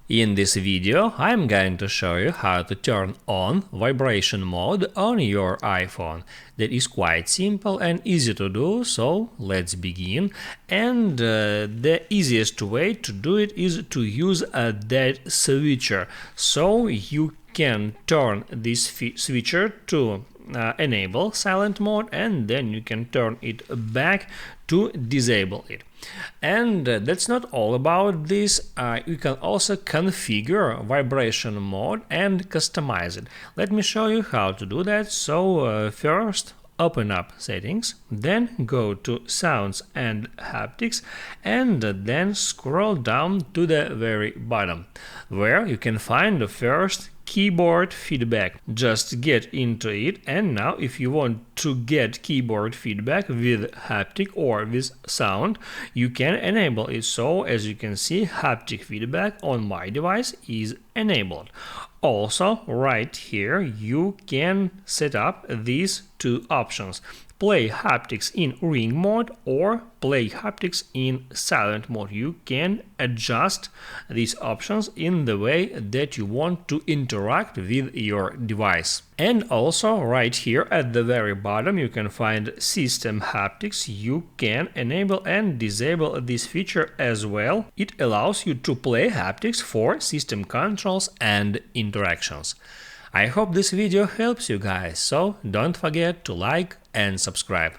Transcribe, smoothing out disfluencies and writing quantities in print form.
In this video, I'm going to show you how to turn on vibration mode on your iPhone. That is quite simple and easy to do, so let's begin. And the easiest way to do it is to use that switcher. So you can turn this switcher to enable silent mode, and then you can turn it back to disable it. And that's not all about this. You can also configure vibration mode and customize it. Let me show you how to do that. So first open up settings, then go to sounds and haptics, and then scroll down to the very bottom where you can find the first keyboard feedback. Just get into it, and now if you want to get keyboard feedback with haptic or with sound, you can enable it. So as you can see, haptic feedback on my device is enabled. Also, right here you can set up these two options: play haptics in ring mode or play haptics in silent mode. You can adjust these options in the way that you want to interact with your device. And also right here at the very bottom you can find system haptics. You can enable and disable this feature as well. It allows you to play haptics for system controls and interactions. I hope this video helps you guys, so don't forget to like and subscribe.